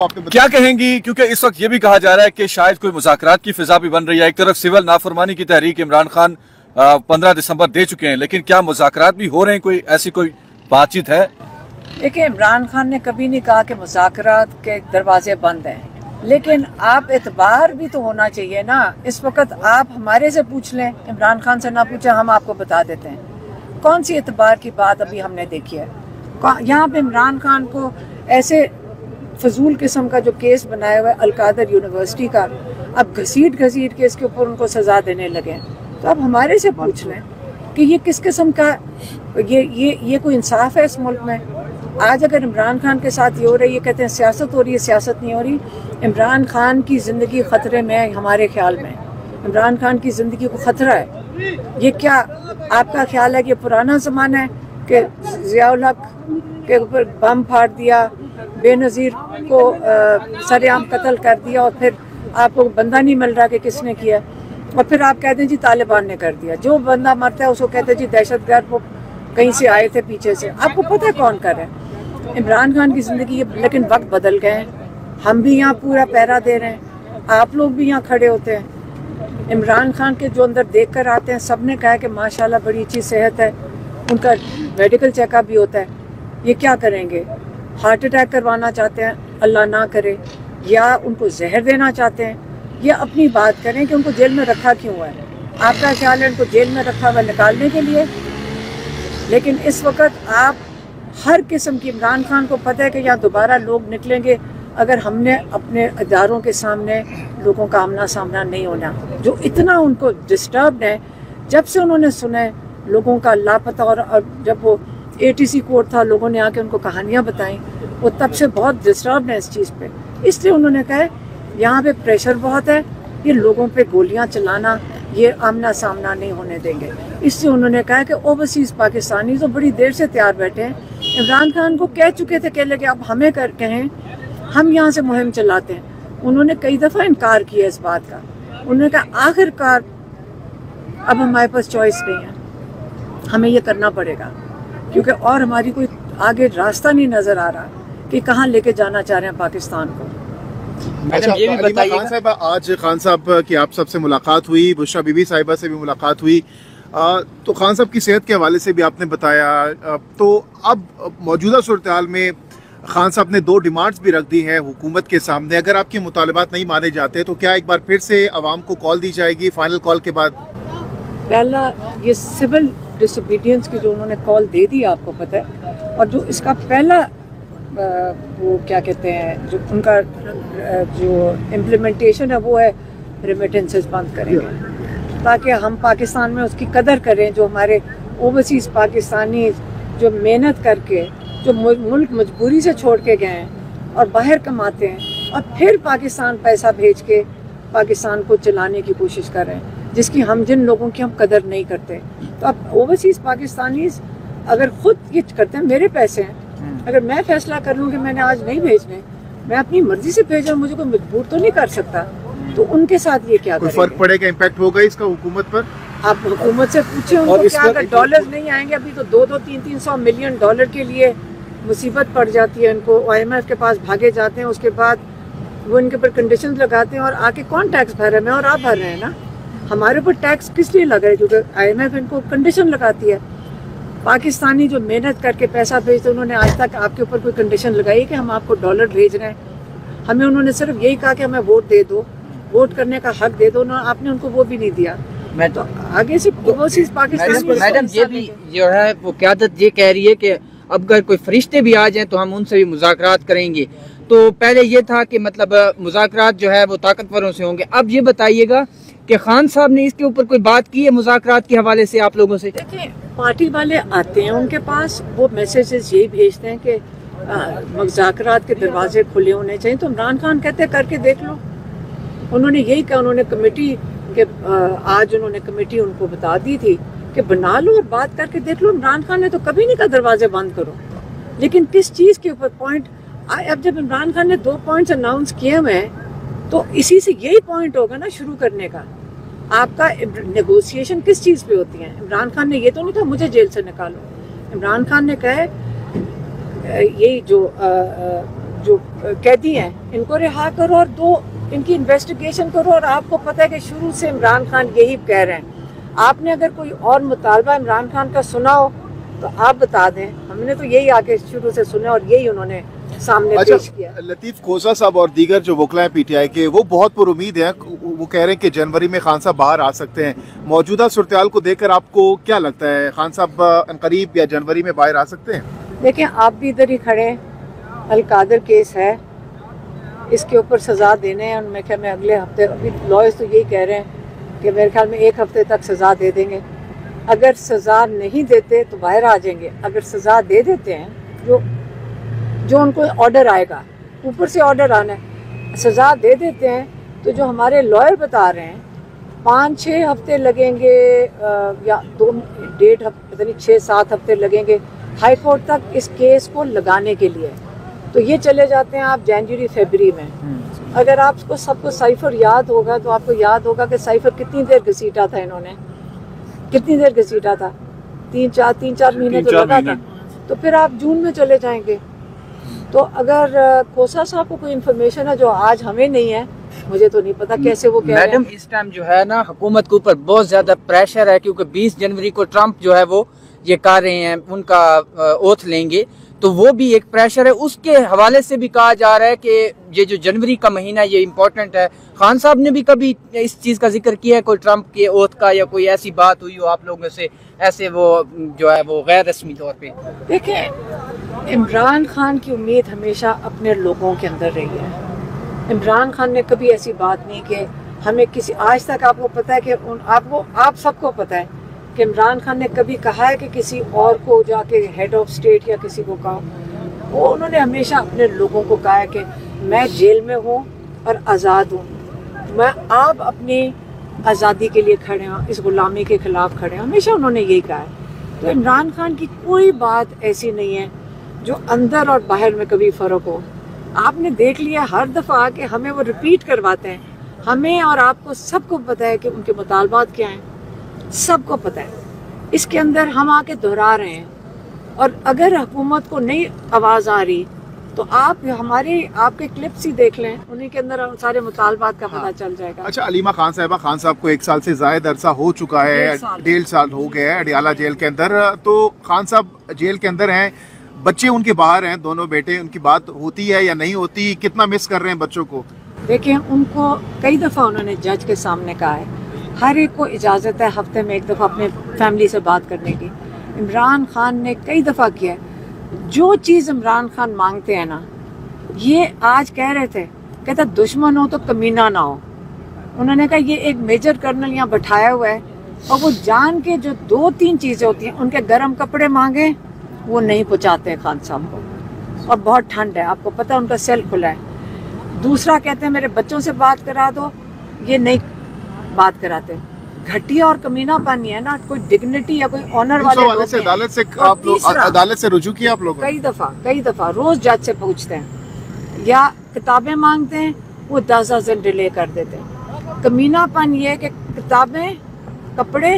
क्या कहेंगी, क्योंकि इस वक्त ये भी कहा जा रहा है कि शायद कोई मुज़ाकरात की फिजा भी बन रही है। एक तरफ सिविल नाफरमानी की तहरीक इमरान खान 15 दिसंबर दे चुके हैं, लेकिन क्या मुज़ाकरात भी हो रहे हैं? कोई ऐसी कोई बातचीत है? देखिए, इमरान खान ने कभी नहीं कहा कि मुज़ाकरात के दरवाजे बंद हैं, लेकिन आप एतबार भी तो होना चाहिए ना। इस वक्त आप हमारे से पूछ लें, इमरान खान से ना पूछें, हम आपको बता देते हैं। कौन सी एतबार की बात अभी हमने देखी है? यहाँ पे इमरान खान को ऐसे फजूल किस्म का जो केस बनाया हुआ है अलकादर यूनिवर्सिटी का, अब घसीट के इसके ऊपर उनको सज़ा देने लगे। तो अब हमारे से पूछ लें कि ये किस किस्म का ये कोई इंसाफ है इस मुल्क में? आज अगर इमरान खान के साथ ये हो रही है, कहते हैं सियासत हो रही है, सियासत नहीं हो रही। इमरान खान की ज़िंदगी ख़तरे में है। हमारे ख्याल में इमरान खान की ज़िंदगी को ख़तरा है। ये क्या आपका ख्याल है कि पुराना ज़माना है कि ज़ियाउल हक के ऊपर बम फाड़ दिया, बेनज़ीर को सरेआम कत्ल कर दिया, और फिर आपको बंदा नहीं मिल रहा कि किसने किया, और फिर आप कहते हैं जी तालिबान ने कर दिया। जो बंदा मरता है उसको कहते हैं जी दहशतगर्द, वो कहीं से आए थे पीछे से। आपको पता है कौन कर रहा है? इमरान खान की ज़िंदगी। लेकिन वक्त बदल गए हैं, हम भी यहाँ पूरा पहरा दे रहे हैं, आप लोग भी यहाँ खड़े होते हैं। इमरान खान के जो अंदर देख कर आते हैं, सब ने कहा कि माशाल्लाह बड़ी अच्छी सेहत है, उनका मेडिकल चेकअप भी होता है। ये क्या करेंगे? हार्ट अटैक करवाना चाहते हैं, अल्लाह ना करे, या उनको जहर देना चाहते हैं? ये अपनी बात करें कि उनको जेल में रखा क्यों है। आपका ख्याल है उनको जेल में रखा हुआ निकालने के लिए? लेकिन इस वक्त आप हर किस्म की, इमरान खान को पता है कि यहाँ दोबारा लोग निकलेंगे अगर हमने अपने इदारों के सामने लोगों का आमना सामना नहीं होना। जो इतना उनको डिस्टर्ब है, जब से उन्होंने सुना है लोगों का लापता, और जब वो ATC कोर्ट था, लोगों ने आके उनको कहानियाँ बताई, वो तब से बहुत डिस्टर्ब है इस चीज़ पे। इसलिए उन्होंने कहा यहाँ पे प्रेशर बहुत है, ये लोगों पे गोलियाँ चलाना, ये आमना सामना नहीं होने देंगे। इसलिए उन्होंने कहा कि ओवरसीज़ पाकिस्तानी तो बड़ी देर से तैयार बैठे हैं। इमरान खान को कह चुके थे, कह लगे अब हमें कहें, हम यहाँ से मुहिम चलाते हैं। उन्होंने कई दफ़ा इनकार किया इस बात का। उन्होंने कहा आखिरकार अब हमारे पास चॉइस नहीं है, हमें ये करना पड़ेगा, क्योंकि और हमारी कोई आगे रास्ता नहीं नज़र आ रहा कि कहाँ लेके जाना चाह रहे हैं पाकिस्तान को। अच्छा, ये भी बताइए खान साहब, आज खान साहब की आप सबसे मुलाकात हुई, बुशरा बीबी साहिबा से भी मुलाकात हुई, तो खान साहब की सेहत के हवाले से भी आपने बताया। तो अब मौजूदा सूरत हाल में खान साहब ने 2 डिमांड्स भी रख दी हैं हुकूमत के सामने। अगर आपके मुतालबात नहीं माने जाते तो क्या एक बार फिर से आवाम को कॉल दी जाएगी फाइनल कॉल के बाद? पहला ये सिविल डिसोबीडियंस की जो उन्होंने कॉल दे दी, आपको पता है, और जो इसका पहला वो क्या कहते हैं, जो उनका जो इम्प्लीमेंटेशन है वो है रेमिटेंसेस बंद करेंगे, ताकि हम पाकिस्तान में उसकी कदर करें। जो हमारे ओवरसीज़ पाकिस्तानी जो मेहनत करके, जो मुल्क मजबूरी से छोड़ के गए हैं और बाहर कमाते हैं, और फिर पाकिस्तान पैसा भेज के पाकिस्तान को चलाने की कोशिश कर रहे हैं, जिसकी हम जिन लोगों की हम कदर नहीं करते। तो अब ओवरसीज़ पाकिस्तानी अगर खुद ये करते हैं, मेरे पैसे हैं, अगर मैं फैसला कर लूँ कि मैंने आज नहीं भेजने, मैं अपनी मर्जी से भेज रहा हूँ, मुझे कोई मजबूर तो नहीं कर सकता, तो उनके साथ ये क्या करेंगे? फर्क पड़ेगा, इम्पैक्ट होगा इसका हुकूमत पर? आप हुकूमत से पूछे उनको क्या, अगर डॉलर नहीं आएंगे, अभी तो 200-300 मिलियन डॉलर के लिए मुसीबत पड़ जाती है इनको। IMF के पास भागे जाते हैं, उसके बाद वो इनके ऊपर कंडीशन लगाते हैं, और आके कौन टैक्स भर रहा है? मैं और आप भर रहे हैं ना। हमारे ऊपर टैक्स किस लिए लग रहा है? क्योंकि IMF इनको कंडीशन लगाती है। पाकिस्तानी जो मेहनत करके पैसा भेजते, उन्होंने आज तक आपके ऊपर कोई कंडीशन लगाई कि हम आपको डॉलर भेज रहे हैं? हमें उन्होंने सिर्फ यही कहा कि हमें वोट दे दो, वोट करने का हक दे दो ना। आपने उनको वो भी नहीं दिया। मैं तो आगे से ओवरसीज़ पाकिस्तान, मैडम ये भी जो है वो क़यादत ये कह रही है कि अब अगर कोई फरिश्ते भी आ जाएं तो हम उनसे भी मुज़ाकरात करेंगे। तो पहले ये था कि मतलब मुज़ाकरात जो है वो ताकतवरों से होंगे। अब ये बताइएगा कि खान साहब ने इसके ऊपर कोई बात की है मुज़ाकरात के हवाले से आप लोगों से? देखिए, पार्टी वाले आते हैं उनके पास, वो मैसेजेस यही भेजते हैं कि मुज़ाकरात के दरवाजे खुले होने चाहिए। तो इमरान खान कहते हैं करके देख लो। उन्होंने यही कहा, उन्होंने कमेटी के आज उन्होंने कमेटी उनको बता दी थी कि बना लो और बात करके देख लो। इमरान खान ने तो कभी नहीं कहा दरवाजे बंद करो, लेकिन किस चीज़ के ऊपर पॉइंट? अब जब इमरान खान ने 2 पॉइंट्स अनाउंस किए हुए हैं, तो इसी से यही पॉइंट होगा ना शुरू करने का। आपका नेगोशिएशन किस चीज़ पे होती है? इमरान खान ने ये तो नहीं कहा मुझे जेल से निकालो। इमरान खान ने कहा ये जो कैदी हैं इनको रिहा करो और 2 इनकी इन्वेस्टिगेशन करो। और आपको पता है कि शुरू से इमरान खान यही कह रहे हैं। आपने अगर कोई और मुतालबा इमरान खान का सुना हो तो आप बता दें। हमने तो यही आगे शुरू से सुना और यही उन्होंने सामने पेश किया। लतीफ़ खोसा साहब और दीगर जो वकला हैं पीटीआई के, वो बहुत पुरुमीद हैं। वो कह रहे हैं कि जनवरी में खान साहब बाहर आ सकते हैं। मौजूदा सूरत को देखकर आपको क्या लगता है, खान साहब अनकरीब या जनवरी में बाहर आ सकते हैं? देखिए, आप भी इधर ही खड़े हैं, अलकादर केस है, इसके ऊपर सज़ा देने हैं। मैं ख्याल में अगले हफ्ते, अभी लॉयर्स तो यही कह रहे हैं कि मेरे ख्याल में 1 हफ्ते तक सज़ा दे देंगे। अगर सज़ा नहीं देते तो बाहर आ जाएंगे। अगर सज़ा दे देते हैं, जो उनको ऑर्डर आएगा, ऊपर से ऑर्डर आना है, सज़ा दे देते हैं, तो जो हमारे लॉयर बता रहे हैं 5-6 हफ्ते लगेंगे या 2-1.5 हफ्ते, पता नहीं 6-7 हफ्ते लगेंगे हाई कोर्ट तक इस केस को लगाने के लिए। तो ये चले जाते हैं आप जनवरी-फरवरी में। अगर आपको सबको साइफर याद होगा तो आपको याद होगा कि साइफर कितनी देर घसीटा था इन्होंने, कितनी देर घसीटा था, 3-4 महीने तो लगा था। तो फिर आप जून में चले जाएंगे। तो अगर खोसा साहब को कोई इन्फॉर्मेशन है जो आज हमें नहीं है, मुझे तो नहीं पता कैसे वो कह रहे हैं। मैडम, इस टाइम जो है ना हुकूमत के ऊपर बहुत ज्यादा प्रेशर है, क्योंकि 20 जनवरी को ट्रंप जो है वो ये कर रहे हैं, उनका ओथ लेंगे, तो वो भी एक प्रेशर है। उसके हवाले से भी कहा जा रहा है कि ये जो जनवरी का महीना ये इम्पोर्टेंट है। खान साहब ने भी कभी इस चीज़ का जिक्र किया है, कोई ट्रंप के ओथ का, या कोई ऐसी बात हुई हो आप लोगों से, ऐसे वो जो है वो गैर रस्मी तौर पे? देखिए, इमरान खान की उम्मीद हमेशा अपने लोगों के अंदर रही है। इमरान खान ने कभी ऐसी बात नहीं कि हमें किसी, आज तक आपको पता है कि आप सबको पता है कि इमरान खान ने कभी कहा है कि किसी और को जाके हेड ऑफ स्टेट या किसी को कहा। वो उन्होंने हमेशा अपने लोगों को कहा है कि मैं जेल में हूँ और आज़ाद हूँ, मैं आप अपनी आज़ादी के लिए खड़े हैं, इस गुलामी के खिलाफ खड़े हैं, हमेशा उन्होंने यही कहा है। तो इमरान खान की कोई बात ऐसी नहीं है जो अंदर और बाहर में कभी फ़र्क हो। आपने देख लिया हर दफ़ा कि हमें वो रिपीट करवाते हैं। हमें और आपको सबको पता है कि उनके मुतालबात क्या हैं, सबको पता है। इसके अंदर हम आके दोहरा रहे हैं, और अगर हुकूमत को नहीं आवाज़ आ रही तो आप आपके क्लिप्स ही देख लें, उन्हीं के अंदर सारे मुतालबात का पता चल जाएगा। अच्छा, अलीमा खान साहिबा, खान साहब को 1 साल से ज़ायद अरसा हो चुका है, 1.5 साल हो गया है अडियाला जेल के अंदर। तो खान साहब जेल के अंदर हैं, बच्चे उनके बाहर हैं, दोनों बेटे, उनकी बात होती है या नहीं होती? कितना मिस कर रहे हैं बच्चों को? देखिए, उनको कई दफ़ा उन्होंने जज के सामने कहा है, हर एक को इजाज़त है हफ्ते में 1 दफ़ा अपने फैमिली से बात करने की। इमरान खान ने कई दफ़ा किया है। जो चीज़ इमरान खान मांगते हैं ना, ये आज कह रहे थे, कहता दुश्मन हो तो कमीना ना हो। उन्होंने कहा ये एक मेजर कर्नल यहाँ बैठाया हुआ है, और वो जान के जो 2-3 चीज़ें होती हैं, उनके गर्म कपड़े मांगे वो नहीं पहुँचाते हैं खान साहब को, और बहुत ठंड है, आपको पता है उनका सेल खुला है। दूसरा कहते हैं मेरे बच्चों से बात करा दो, ये नहीं बात कराते। घटिया और कमीना पानी है ना, कोई डिग्निटी या कोई ऑनर वाले लोग से अदालत से आप लोग अदालत से रुजू किया आप लोगों? कई दफा रोज जज से पूछते हैं, या किताबें मांगते हैं, वो 10 दिन डिले कर देते हैं। कमीनापन ये है कि किताबें, कपड़े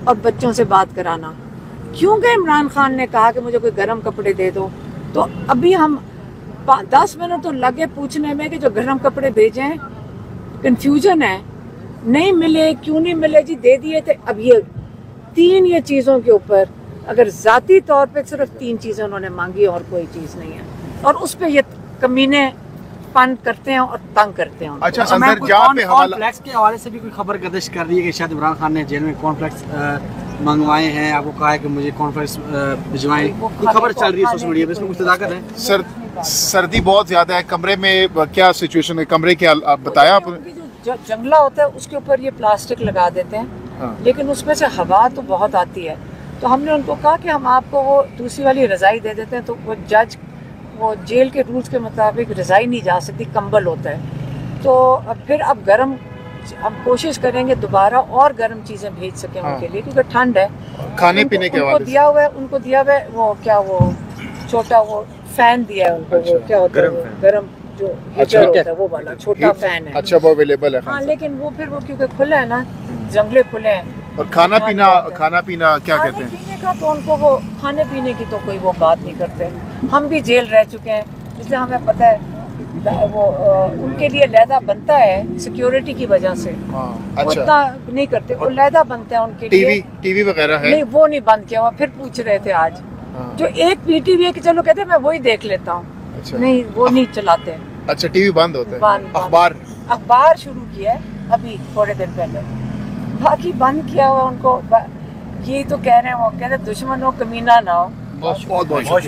और बच्चों से बात कराना। क्योंकि इमरान खान ने कहा कि मुझे कोई गर्म कपड़े दे दो, तो अभी हम 10 मिनट तो लगे पूछने में कि जो गर्म कपड़े भेजे हैं, कंफ्यूजन है, नहीं मिले, क्यों नहीं मिले जी, दे दिए थे। अब ये 3 चीज़ों के ऊपर अगर ज़ाती तौर पे सिर्फ 3 चीज़ें उन्होंने मांगी और कोई चीज़ नहीं है, और उस पे ये कमीने पन करते हैं और तंग करते हैं। अच्छा, अंदर जहाँ पे कॉर्नफ्लेक्स के हवाले से भी कोई खबर गर्दिश कर रही है कि शायद इमरान खान ने जेल में कॉर्नफ्लेक्स मंगवाए हैं, आपको कहा है कि मुझे कॉर्नफ्लेक्स भिजवाएं, खबर चल रही है सोशल मीडिया पे, इसमें कुछ ताकत है? सर्दी बहुत ज़्यादा है, कमरे में क्या सिचुएशन है, कमरे क्या बताया आपने? जो जंगला होता है उसके ऊपर ये प्लास्टिक लगा देते हैं, हाँ। लेकिन उसमें से हवा तो बहुत आती है, तो हमने उनको कहा कि हम आपको वो दूसरी वाली रज़ाई दे देते हैं। तो वो जज, वो जेल के रूल्स के मुताबिक रज़ाई नहीं जा सकती, कंबल होता है। तो अब फिर अब गर्म, हम कोशिश करेंगे दोबारा और गर्म चीज़ें भेज सकें, हाँ। उनके लिए, क्योंकि ठंड है। खाने पीने के उनको दिया हुआ है वो क्या, वो छोटा वो फैन दिया है उनको। अच्छा, वो क्या होता है, गर्म जो हीटर होता है वो वाला छोटा फैन है। अच्छा, वो अवेलेबल है? हाँ, लेकिन वो फिर वो क्योंकि खुला है ना, जंगले खुले हैं। और खाना पीना क्या कहते हैं? खाने पीने का तो उनको, वो खाने पीने की तो कोई वो बात नहीं करते। हम भी जेल रह चुके हैं, इसलिए हमें पता है वो उनके लिए लहदा बनता है सिक्योरिटी की वजह से, उतना नहीं करते, वो लहदा बनता है उनके लिए। टीवी वगैरह है नहीं, वो नहीं बंद किया हुआ। फिर पूछ रहे थे आज जो एक पीटीवी है कि चलो कहते हैं मैं वही देख लेता हूँ। नहीं, वो नहीं चलाते। अच्छा, टीवी बंद होता है। अखबार शुरू किया है अभी थोड़े दिन पहले, बाकी बंद किया हुआ उनको। ये तो कह रहे हैं, वो कहते दुश्मन हो कमीना ना हो। बहुत